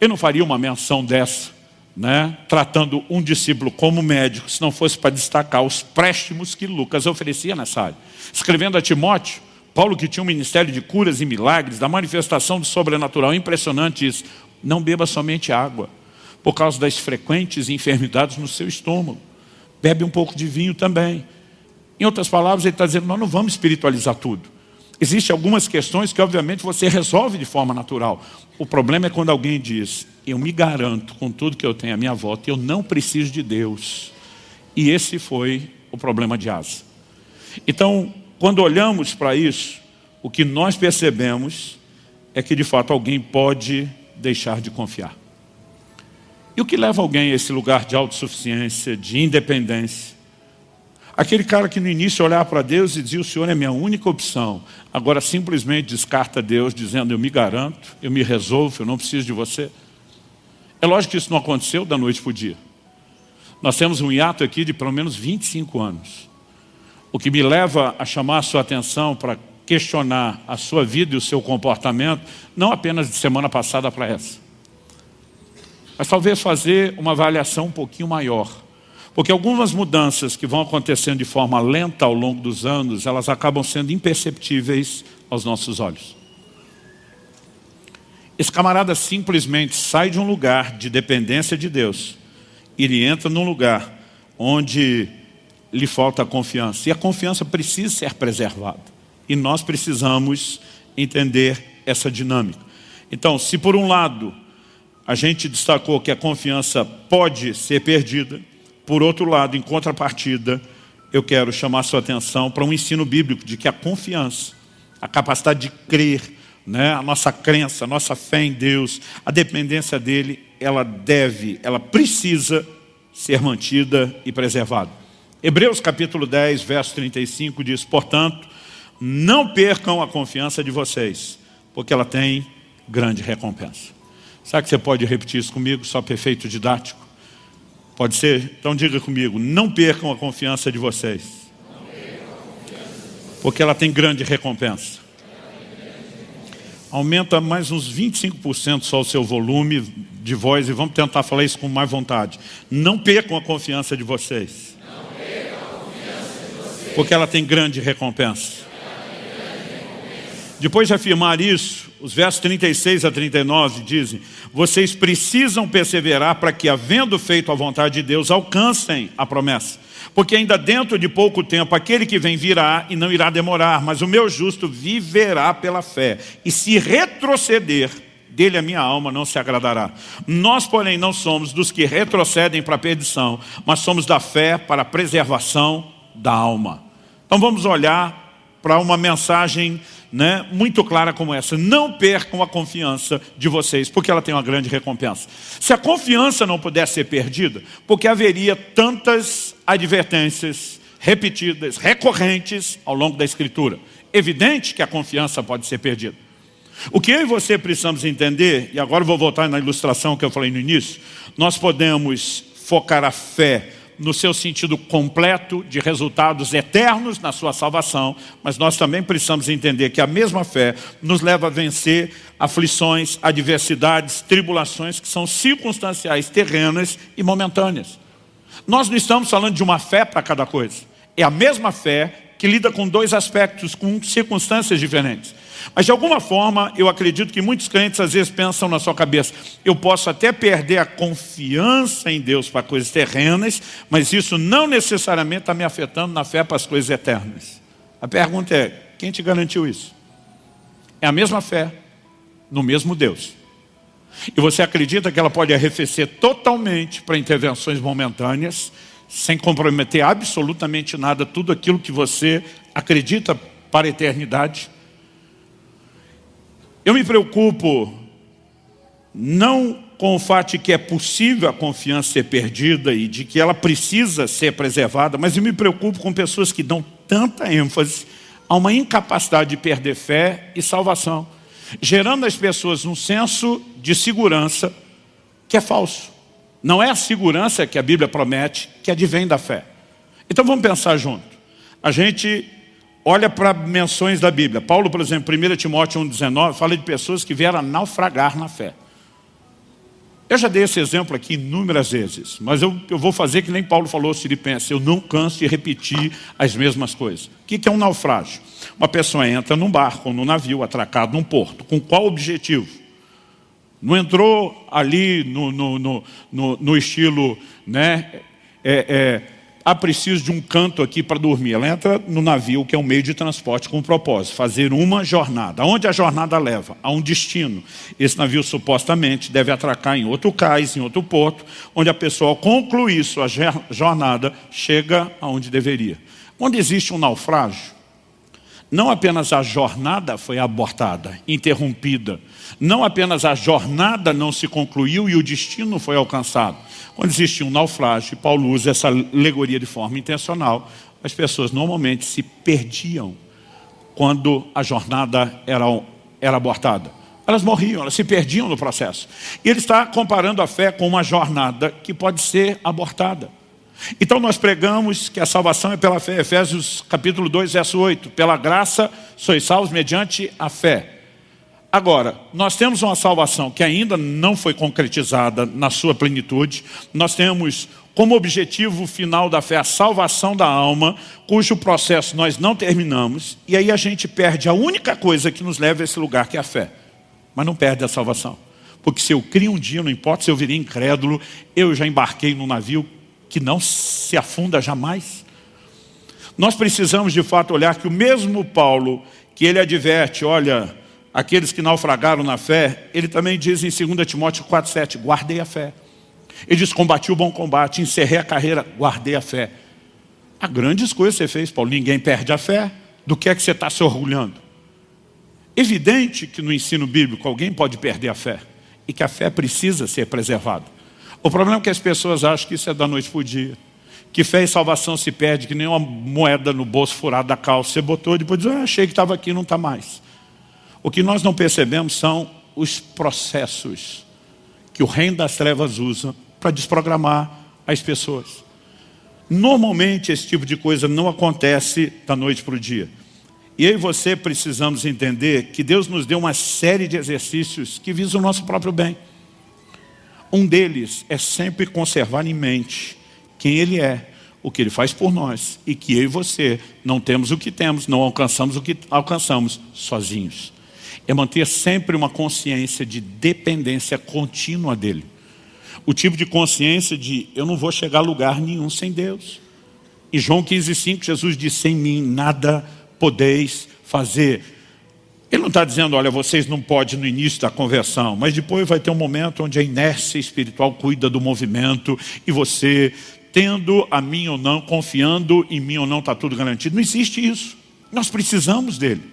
Eu não faria uma menção dessa né, tratando um discípulo como médico, se não fosse para destacar os préstimos que Lucas oferecia nessa área. Escrevendo a Timóteo, Paulo, que tinha um ministério de curas e milagres, da manifestação do sobrenatural, impressionante isso, não beba somente água, por causa das frequentes enfermidades no seu estômago. Bebe um pouco de vinho também. Em outras palavras, ele está dizendo, nós não vamos espiritualizar tudo. Existem algumas questões que, obviamente, você resolve de forma natural. O problema é quando alguém diz, eu me garanto com tudo que eu tenho à minha volta, eu não preciso de Deus. E esse foi o problema de Asa. Então, quando olhamos para isso, o que nós percebemos é que, de fato, alguém pode deixar de confiar. E o que leva alguém a esse lugar de autossuficiência, de independência? Aquele cara que no início olhava para Deus e dizia, o Senhor é minha única opção. Agora simplesmente descarta Deus, dizendo, eu me garanto, eu me resolvo, eu não preciso de você. É lógico que isso não aconteceu da noite para o dia. Nós temos um hiato aqui de pelo menos 25 anos. O que me leva a chamar a sua atenção para questionar a sua vida e o seu comportamento, não apenas de semana passada para essa. Mas talvez fazer uma avaliação um pouquinho maior. Porque algumas mudanças que vão acontecendo de forma lenta ao longo dos anos, elas acabam sendo imperceptíveis aos nossos olhos. Esse camarada simplesmente sai de um lugar de dependência de Deus e ele entra num lugar onde lhe falta confiança. E a confiança precisa ser preservada. E nós precisamos entender essa dinâmica. Então, se por um lado a gente destacou que a confiança pode ser perdida, por outro lado, em contrapartida, eu quero chamar a sua atenção para um ensino bíblico de que a confiança, a capacidade de crer, né, a nossa crença, a nossa fé em Deus, a dependência dele, ela precisa ser mantida e preservada. Hebreus capítulo 10, verso 35 diz, portanto, não percam a confiança de vocês, porque ela tem grande recompensa. Sabe que você pode repetir isso comigo, só para efeito didático? Pode ser? Então diga comigo, não percam a confiança de vocês, porque ela tem grande recompensa. Aumenta mais uns 25% só o seu volume de voz e vamos tentar falar isso com mais vontade. Não percam a confiança de vocês, porque ela tem grande recompensa. Depois de afirmar isso, os versos 36 a 39 dizem, vocês precisam perseverar para que, havendo feito a vontade de Deus, alcancem a promessa. Porque ainda dentro de pouco tempo, aquele que vem virá e não irá demorar, mas o meu justo viverá pela fé. E se retroceder, dele a minha alma não se agradará. Nós, porém, não somos dos que retrocedem para a perdição, mas somos da fé para a preservação da alma. Então vamos olhar para uma mensagem, né, muito clara como essa. Não percam a confiança de vocês, porque ela tem uma grande recompensa. Se a confiança não pudesse ser perdida, porque haveria tantas advertências repetidas, recorrentes ao longo da Escritura. Evidente que a confiança pode ser perdida. O que eu e você precisamos entender, e agora eu vou voltar na ilustração que eu falei no início, nós podemos focar a fé no seu sentido completo de resultados eternos na sua salvação, mas nós também precisamos entender que a mesma fé nos leva a vencer aflições, adversidades, tribulações que são circunstanciais, terrenas e momentâneas. Nós não estamos falando de uma fé para cada coisa. É a mesma fé que lida com dois aspectos, com circunstâncias diferentes. Mas de alguma forma, eu acredito que muitos crentes às vezes pensam na sua cabeça, eu posso até perder a confiança em Deus para coisas terrenas, mas isso não necessariamente está me afetando na fé para as coisas eternas. A pergunta é, quem te garantiu isso? É a mesma fé, no mesmo Deus. E você acredita que ela pode arrefecer totalmente para intervenções momentâneas, sem comprometer absolutamente nada, tudo aquilo que você acredita para a eternidade? Eu me preocupo não com o fato de que é possível a confiança ser perdida e de que ela precisa ser preservada, mas eu me preocupo com pessoas que dão tanta ênfase a uma incapacidade de perder fé e salvação, gerando nas pessoas um senso de segurança que é falso. Não é a segurança que a Bíblia promete, que advém da fé. Então vamos pensar junto. A gente olha para menções da Bíblia. Paulo, por exemplo, 1 Timóteo 1,19, fala de pessoas que vieram a naufragar na fé. Eu já dei esse exemplo aqui inúmeras vezes, mas eu vou fazer que nem Paulo falou aos Filipenses, eu não canso de repetir as mesmas coisas. O que é um naufrágio? Uma pessoa entra num barco ou num navio atracado num porto, com qual objetivo? Não entrou ali no estilo, né, preciso de um canto aqui para dormir. Ela entra no navio, que é um meio de transporte com um propósito, fazer uma jornada. Aonde a jornada leva? A um destino. Esse navio supostamente deve atracar em outro cais, em outro porto, onde a pessoa, ao concluir sua jornada, chega aonde deveria. Quando existe um naufrágio, não apenas a jornada foi abortada, interrompida. Não apenas a jornada não se concluiu e o destino foi alcançado. Quando existe um naufrágio, Paulo usa essa alegoria de forma intencional, as pessoas normalmente se perdiam quando a jornada era abortada. Elas morriam, elas se perdiam no processo. E ele está comparando a fé com uma jornada que pode ser abortada. Então nós pregamos que a salvação é pela fé. Efésios capítulo 2, verso 8. Pela graça sois salvos mediante a fé. Agora, nós temos uma salvação que ainda não foi concretizada na sua plenitude. Nós temos como objetivo final da fé a salvação da alma, cujo processo nós não terminamos. E aí a gente perde a única coisa que nos leva a esse lugar, que é a fé. Mas não perde a salvação. Porque se eu crio um dia, não importa se eu virei incrédulo, eu já embarquei num navio que não se afunda jamais. Nós precisamos de fato olhar que o mesmo Paulo, que ele adverte, olha, aqueles que naufragaram na fé, ele também diz em 2 Timóteo 4,7, guardei a fé. Ele diz, combati o bom combate, encerrei a carreira, guardei a fé. Há grandes coisas que você fez, Paulo, ninguém perde a fé. Do que é que você está se orgulhando? Evidente que no ensino bíblico alguém pode perder a fé e que a fé precisa ser preservada. O problema é que as pessoas acham que isso é da noite para o dia. Que fé e salvação se perde, que nem uma moeda no bolso furado da calça. Você botou e depois diz, achei que estava aqui, não está mais. O que nós não percebemos são os processos que o reino das trevas usa para desprogramar as pessoas. Normalmente esse tipo de coisa não acontece da noite para o dia. E eu e você precisamos entender que Deus nos deu uma série de exercícios que visam o nosso próprio bem. Um deles é sempre conservar em mente quem Ele é, o que Ele faz por nós, e que eu e você não temos o que temos, não alcançamos o que alcançamos sozinhos. É manter sempre uma consciência de dependência contínua dEle. O tipo de consciência de eu não vou chegar a lugar nenhum sem Deus. Em João 15,5, Jesus disse, sem mim nada podeis fazer. Ele não está dizendo, olha, vocês não podem no início da conversão, mas depois vai ter um momento onde a inércia espiritual cuida do movimento e você, tendo a mim ou não, confiando em mim ou não, está tudo garantido. Não existe isso. Nós precisamos dele.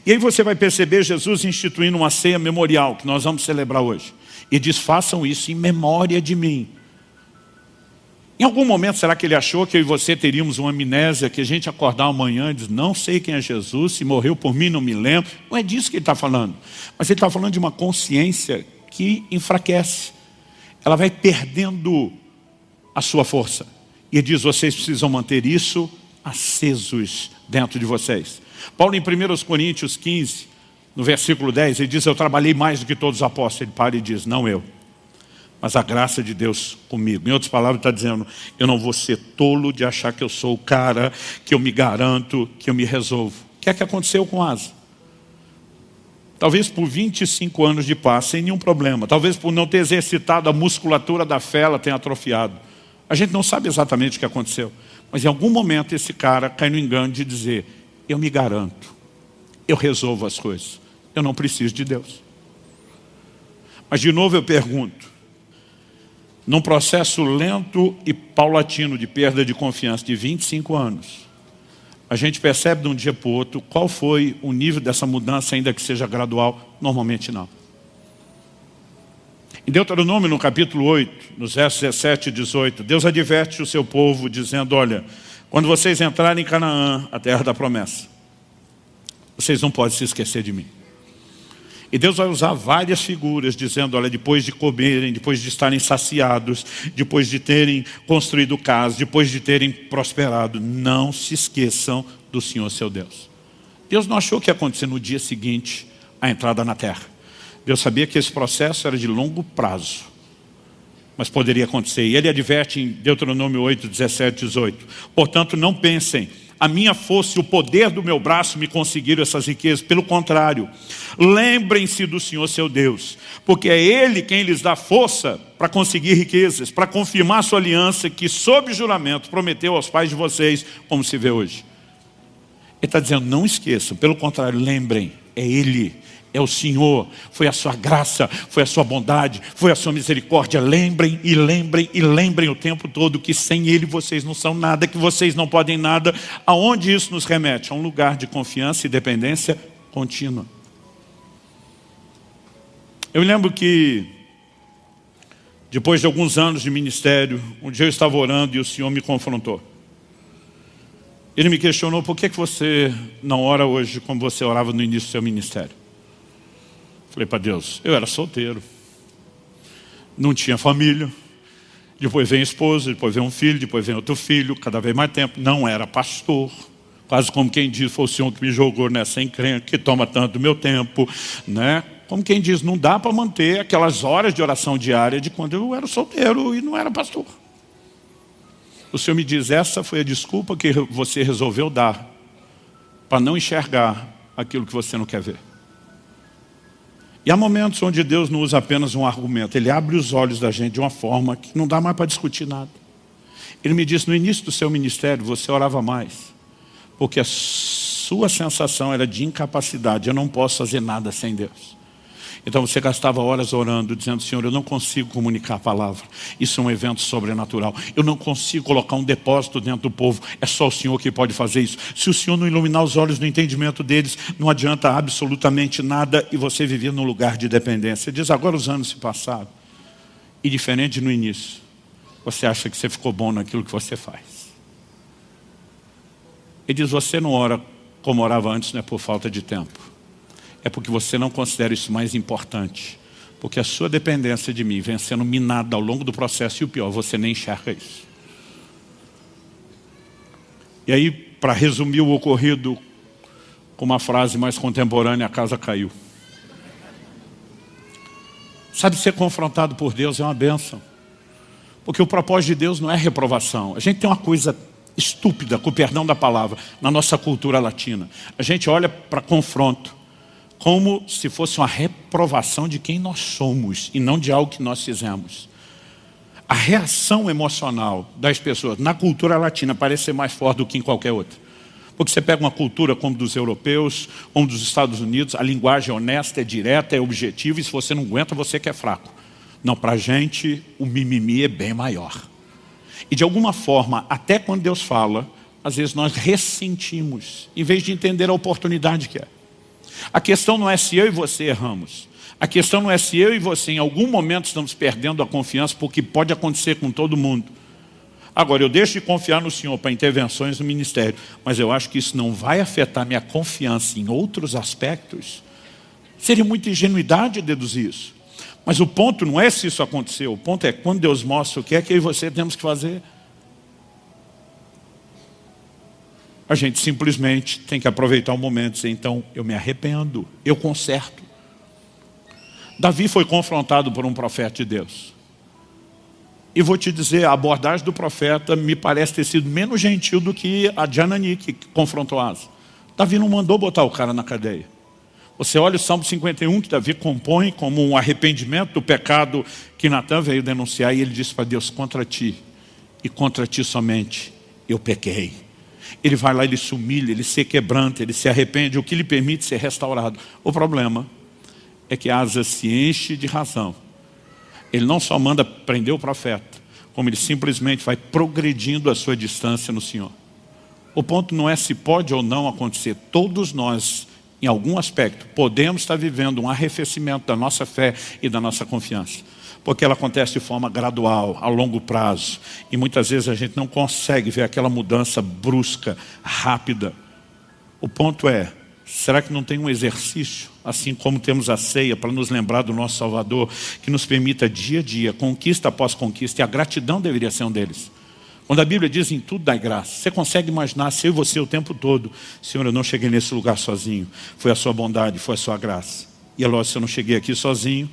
E aí você vai perceber Jesus instituindo uma ceia memorial, que nós vamos celebrar hoje. E diz, façam isso em memória de mim. Em algum momento, será que ele achou que eu e você teríamos uma amnésia, que a gente acordar amanhã e diz, não sei quem é Jesus, se morreu por mim não me lembro. Não é disso que ele está falando. Mas ele está falando de uma consciência que enfraquece. Ela vai perdendo a sua força. E ele diz, vocês precisam manter isso acesos dentro de vocês. Paulo em 1 Coríntios 15, no versículo 10, ele diz, eu trabalhei mais do que todos os apóstolos. Ele para e diz, não eu, mas a graça de Deus comigo. Em outras palavras, está dizendo, eu não vou ser tolo de achar que eu sou o cara, que eu me garanto, que eu me resolvo. O que é que aconteceu com Asa? Talvez por 25 anos de paz, sem nenhum problema. Talvez por não ter exercitado a musculatura da fé, ela tenha atrofiado. A gente não sabe exatamente o que aconteceu. Mas em algum momento esse cara cai no engano de dizer, eu me garanto, eu resolvo as coisas. Eu não preciso de Deus. Mas de novo eu pergunto, num processo lento e paulatino de perda de confiança de 25 anos, a gente percebe de um dia para o outro qual foi o nível dessa mudança, ainda que seja gradual? Normalmente não. Em Deuteronômio, no capítulo 8, nos versos 17 e 18, Deus adverte o seu povo dizendo, olha, quando vocês entrarem em Canaã, a terra da promessa, vocês não podem se esquecer de mim. E Deus vai usar várias figuras, dizendo, olha, depois de comerem, depois de estarem saciados, depois de terem construído casa, depois de terem prosperado, não se esqueçam do Senhor seu Deus. Deus não achou que ia acontecer no dia seguinte a entrada na terra. Deus sabia que esse processo era de longo prazo, mas poderia acontecer. E ele adverte em Deuteronômio 8, 17, 18. Portanto, não pensem, a minha força e o poder do meu braço me conseguiram essas riquezas. Pelo contrário, lembrem-se do Senhor seu Deus, porque é Ele quem lhes dá força para conseguir riquezas, para confirmar sua aliança que, sob juramento, prometeu aos pais de vocês, como se vê hoje. Ele está dizendo, não esqueçam, pelo contrário, lembrem, é Ele, é o Senhor, foi a sua graça, foi a sua bondade, foi a sua misericórdia. Lembrem e lembrem e lembrem o tempo todo que sem Ele vocês não são nada, que vocês não podem nada. Aonde isso nos remete? A um lugar de confiança e dependência contínua. Eu me lembro que, depois de alguns anos de ministério, um dia eu estava orando e o Senhor me confrontou. Ele me questionou, por que você não ora hoje como você orava no início do seu ministério? Falei para Deus, eu era solteiro, não tinha família, depois vem a esposa, depois vem um filho, depois vem outro filho, cada vez mais tempo, não era pastor, quase como quem diz, foi o Senhor que me jogou nessa encrenca, que toma tanto do meu tempo, né? Como quem diz, não dá para manter aquelas horas de oração diária de quando eu era solteiro e não era pastor. O Senhor me diz, essa foi a desculpa que você resolveu dar para não enxergar aquilo que você não quer ver. E há momentos onde Deus não usa apenas um argumento, Ele abre os olhos da gente de uma forma que não dá mais para discutir nada. Ele me disse, no início do seu ministério você orava mais, porque a sua sensação era de incapacidade, eu não posso fazer nada sem Deus. Então você gastava horas orando, dizendo, Senhor, eu não consigo comunicar a palavra. Isso é um evento sobrenatural. Eu não consigo colocar um depósito dentro do povo. É só o Senhor que pode fazer isso. Se o Senhor não iluminar os olhos do entendimento deles, não adianta absolutamente nada e você vivia num lugar de dependência. Diz, agora os anos se passaram. E diferente no início, você acha que você ficou bom naquilo que você faz. Ele diz, você não ora como orava antes, não é por falta de tempo. É porque você não considera isso mais importante. Porque a sua dependência de mim vem sendo minada ao longo do processo. E o pior, você nem enxerga isso. E aí, para resumir o ocorrido com uma frase mais contemporânea, a casa caiu. Sabe, ser confrontado por Deus é uma bênção. Porque o propósito de Deus não é reprovação. A gente tem uma coisa estúpida, com o perdão da palavra, na nossa cultura latina. A gente olha para confronto como se fosse uma reprovação de quem nós somos e não de algo que nós fizemos. A reação emocional das pessoas na cultura latina parece ser mais forte do que em qualquer outra. Porque você pega uma cultura como dos europeus, como dos Estados Unidos, a linguagem é honesta, é direta, é objetiva, e se você não aguenta, você que é fraco. Não, para a gente, o mimimi é bem maior. E de alguma forma, até quando Deus fala, às vezes nós ressentimos, em vez de entender a oportunidade que é. A questão não é se eu e você erramos. A questão não é se eu e você em algum momento estamos perdendo a confiança, porque pode acontecer com todo mundo. Agora, eu deixo de confiar no Senhor para intervenções no ministério, mas eu acho que isso não vai afetar minha confiança em outros aspectos. Seria muita ingenuidade deduzir isso. Mas o ponto não é se isso aconteceu, o ponto é quando Deus mostra o que é que eu e você temos que fazer. A gente simplesmente tem que aproveitar o momento e dizer, então, eu me arrependo, eu conserto. Davi foi confrontado por um profeta de Deus. E vou te dizer, a abordagem do profeta me parece ter sido menos gentil do que a de Anani, que confrontou Asa. Davi não mandou botar o cara na cadeia. Você olha o Salmo 51, que Davi compõe como um arrependimento do pecado que Natan veio denunciar, e ele disse para Deus, contra ti, e contra ti somente, eu pequei. Ele vai lá, ele se humilha, ele se quebranta, ele se arrepende, o que lhe permite ser restaurado. O problema é que Asa se enche de razão. Ele não só manda prender o profeta, como ele simplesmente vai progredindo a sua distância no Senhor. O ponto não é se pode ou não acontecer. Todos nós, em algum aspecto, podemos estar vivendo um arrefecimento da nossa fé e da nossa confiança. Porque ela acontece de forma gradual, a longo prazo. E muitas vezes a gente não consegue ver aquela mudança brusca, rápida. O ponto é, será que não tem um exercício, assim como temos a ceia, para nos lembrar do nosso Salvador, que nos permita dia a dia, conquista após conquista, e a gratidão deveria ser um deles. Quando a Bíblia diz em tudo dai graça, você consegue imaginar se eu e você o tempo todo, Senhor, eu não cheguei nesse lugar sozinho, foi a sua bondade, foi a sua graça. E é lógico, se eu não cheguei aqui sozinho,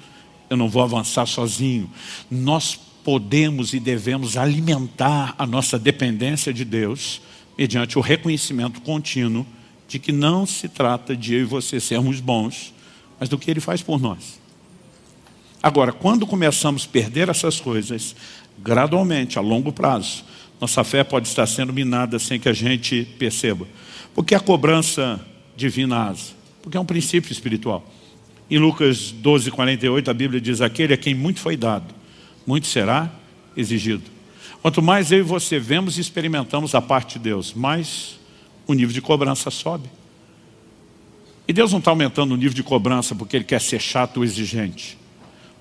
eu não vou avançar sozinho. Nós podemos e devemos alimentar a nossa dependência de Deus mediante o reconhecimento contínuo de que não se trata de eu e você sermos bons, mas do que Ele faz por nós. Agora, quando começamos a perder essas coisas, gradualmente, a longo prazo, nossa fé pode estar sendo minada sem que a gente perceba. Porque a cobrança divina asa? Porque é um princípio espiritual. Em Lucas 12:48, a Bíblia diz: aquele a quem muito foi dado, muito será exigido. Quanto mais eu e você vemos e experimentamos a parte de Deus, mais o nível de cobrança sobe. E Deus não está aumentando o nível de cobrança porque Ele quer ser chato ou exigente,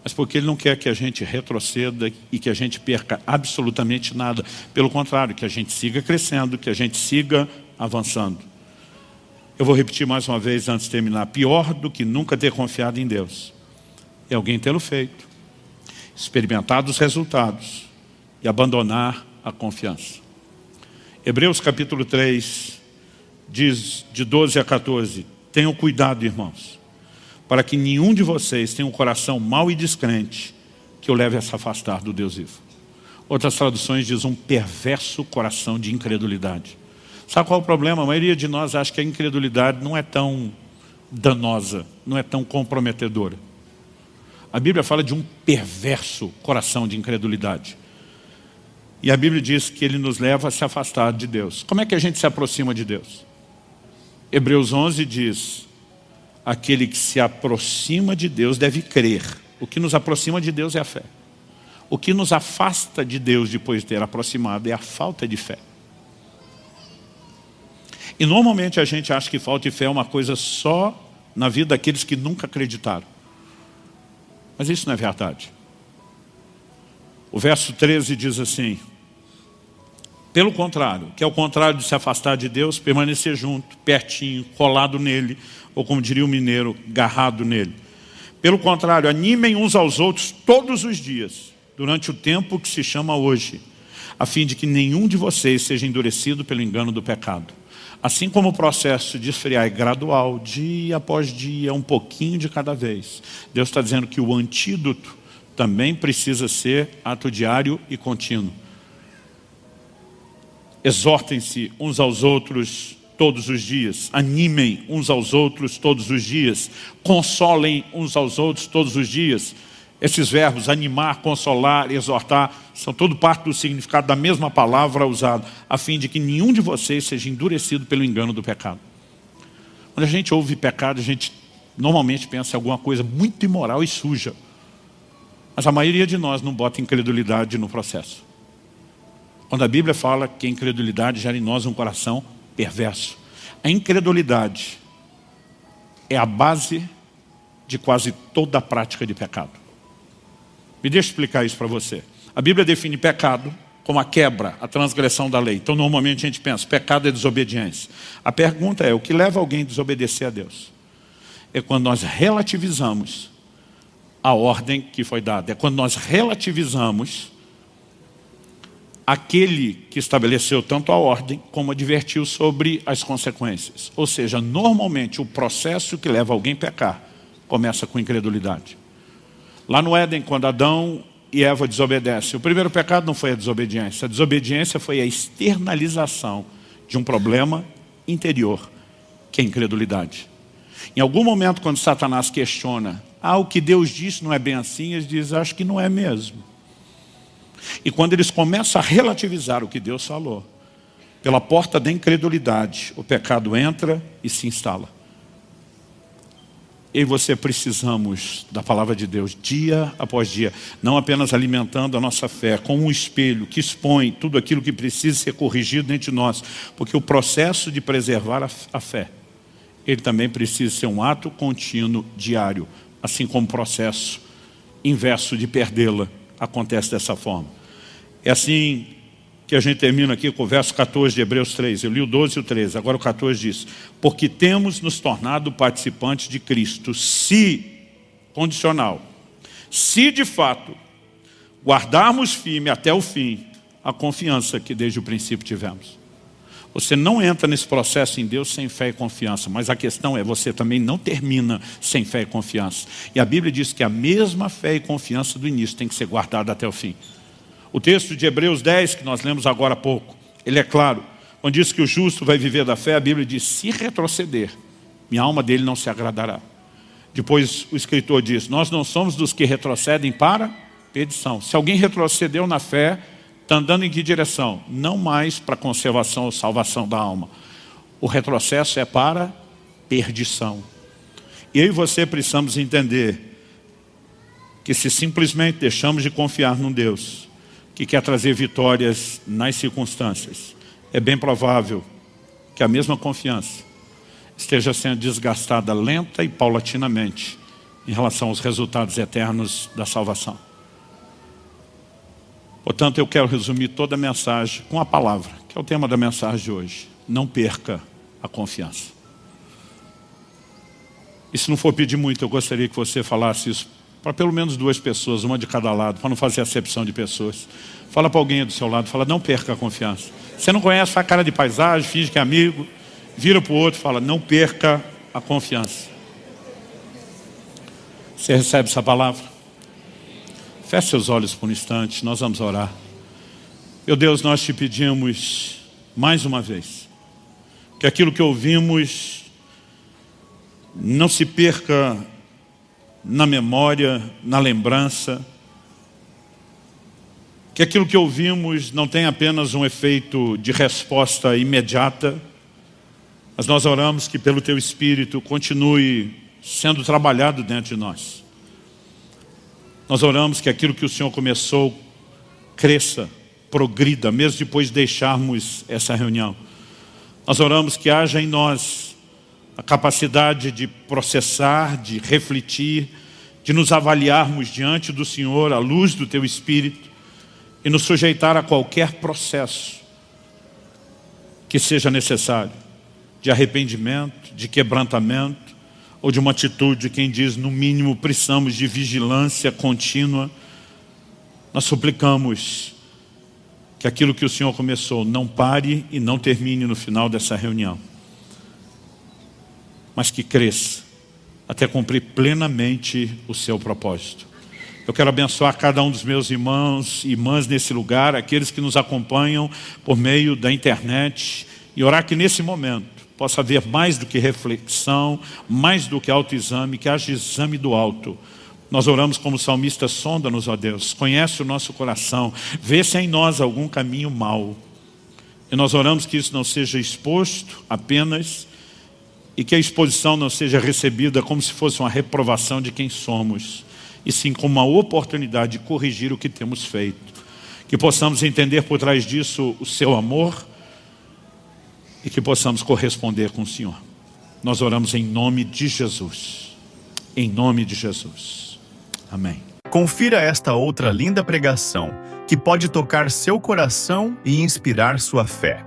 mas porque Ele não quer que a gente retroceda e que a gente perca absolutamente nada. Pelo contrário, que a gente siga crescendo, que a gente siga avançando. Eu vou repetir mais uma vez antes de terminar. Pior do que nunca ter confiado em Deus é alguém tê-lo feito, experimentado os resultados e abandonar a confiança. Hebreus capítulo 3 diz de 12 a 14: tenham cuidado, irmãos, para que nenhum de vocês tenha um coração mau e descrente que o leve a se afastar do Deus vivo. Outras traduções dizem um perverso coração de incredulidade. Sabe qual é o problema? A maioria de nós acha que a incredulidade não é tão danosa, não é tão comprometedora. A Bíblia fala de um perverso coração de incredulidade. E a Bíblia diz que ele nos leva a se afastar de Deus. Como é que a gente se aproxima de Deus? Hebreus 11 diz: aquele que se aproxima de Deus deve crer. O que nos aproxima de Deus é a fé. O que nos afasta de Deus depois de ter aproximado é a falta de fé. E normalmente a gente acha que falta de fé é uma coisa só na vida daqueles que nunca acreditaram. Mas isso não é verdade. O verso 13 diz assim: pelo contrário, que é o contrário de se afastar de Deus, permanecer junto, pertinho, colado nele, ou como diria o mineiro, garrado nele. Pelo contrário, animem uns aos outros todos os dias, durante o tempo que se chama hoje, a fim de que nenhum de vocês seja endurecido pelo engano do pecado. Assim como o processo de esfriar é gradual, dia após dia, um pouquinho de cada vez, Deus está dizendo que o antídoto também precisa ser ato diário e contínuo. Exortem-se uns aos outros todos os dias, animem uns aos outros todos os dias, consolem uns aos outros todos os dias. Esses verbos, animar, consolar, exortar, são todo parte do significado da mesma palavra usada, a fim de que nenhum de vocês seja endurecido pelo engano do pecado. Quando a gente ouve pecado, a gente normalmente pensa em alguma coisa muito imoral e suja. Mas a maioria de nós não bota incredulidade no processo. Quando a Bíblia fala que a incredulidade gera em nós um coração perverso. A incredulidade é a base de quase toda a prática de pecado. Me deixa explicar isso para você. A Bíblia define pecado como a quebra, a transgressão da lei. Então normalmente a gente pensa, pecado é desobediência. A pergunta é, o que leva alguém a desobedecer a Deus? É quando nós relativizamos a ordem que foi dada. É quando nós relativizamos aquele que estabeleceu tanto a ordem como advertiu sobre as consequências. Ou seja, normalmente o processo que leva alguém a pecar começa com incredulidade. Lá no Éden, quando Adão e Eva desobedecem, o primeiro pecado não foi a desobediência foi a externalização de um problema interior, que é a incredulidade. Em algum momento, quando Satanás questiona, o que Deus disse não é bem assim, eles dizem, acho que não é mesmo. E quando eles começam a relativizar o que Deus falou, pela porta da incredulidade, o pecado entra e se instala. Eu e você precisamos da palavra de Deus dia após dia, não apenas alimentando a nossa fé com um espelho que expõe tudo aquilo que precisa ser corrigido dentro de nós, porque o processo de preservar a fé, ele também precisa ser um ato contínuo, diário, assim como o processo inverso de perdê-la acontece dessa forma. É assim que a gente termina aqui com o verso 14 de Hebreus 3. Eu li o 12 e o 13, agora o 14 diz: porque temos nos tornado participantes de Cristo, se, condicional, se de fato guardarmos firme até o fim a confiança que desde o princípio tivemos. Você não entra nesse processo em Deus sem fé e confiança, mas a questão é, você também não termina sem fé e confiança. E a Bíblia diz que a mesma fé e confiança do início tem que ser guardada até o fim. O texto de Hebreus 10, que nós lemos agora há pouco, ele é claro. Quando diz que o justo vai viver da fé, a Bíblia diz, se retroceder, minha alma dele não se agradará. Depois o escritor diz, nós não somos dos que retrocedem para perdição. Se alguém retrocedeu na fé, está andando em que direção? Não mais para conservação ou salvação da alma. O retrocesso é para perdição. E eu e você precisamos entender que se simplesmente deixamos de confiar num Deus que quer trazer vitórias nas circunstâncias, é bem provável que a mesma confiança esteja sendo desgastada lenta e paulatinamente em relação aos resultados eternos da salvação. Portanto, eu quero resumir toda a mensagem com a palavra, que é o tema da mensagem de hoje. Não perca a confiança. E se não for pedir muito, eu gostaria que você falasse isso para pelo menos 2 pessoas, uma de cada lado, para não fazer acepção de pessoas. Fala para alguém do seu lado, fala, não perca a confiança. Você não conhece, faz cara de paisagem, finge que é amigo, vira para o outro e fala, não perca a confiança. Você recebe essa palavra? Feche seus olhos por um instante, nós vamos orar. Meu Deus, nós te pedimos mais uma vez que aquilo que ouvimos não se perca na memória, na lembrança, que aquilo que ouvimos não tenha apenas um efeito de resposta imediata, mas nós oramos que pelo Teu Espírito continue sendo trabalhado dentro de nós. Nós oramos que aquilo que o Senhor começou cresça, progrida, mesmo depois de deixarmos essa reunião. Nós oramos que haja em nós a capacidade de processar, de refletir, de nos avaliarmos diante do Senhor, à luz do Teu Espírito, e nos sujeitar a qualquer processo que seja necessário, de arrependimento, de quebrantamento, ou de uma atitude, quem diz, no mínimo, precisamos de vigilância contínua. Nós suplicamos que aquilo que o Senhor começou não pare e não termine no final dessa reunião, mas que cresça até cumprir plenamente o seu propósito. Eu quero abençoar cada um dos meus irmãos e irmãs nesse lugar, aqueles que nos acompanham por meio da internet, e orar que nesse momento possa haver mais do que reflexão, mais do que autoexame, que haja exame do alto. Nós oramos como salmista, sonda-nos, ó Deus, conhece o nosso coração, vê se há em nós algum caminho mau. E nós oramos que isso não seja exposto apenas, e que a exposição não seja recebida como se fosse uma reprovação de quem somos, e sim como uma oportunidade de corrigir o que temos feito. Que possamos entender por trás disso o seu amor, e que possamos corresponder com o Senhor. Nós oramos em nome de Jesus. Em nome de Jesus. Amém. Confira esta outra linda pregação, que pode tocar seu coração e inspirar sua fé.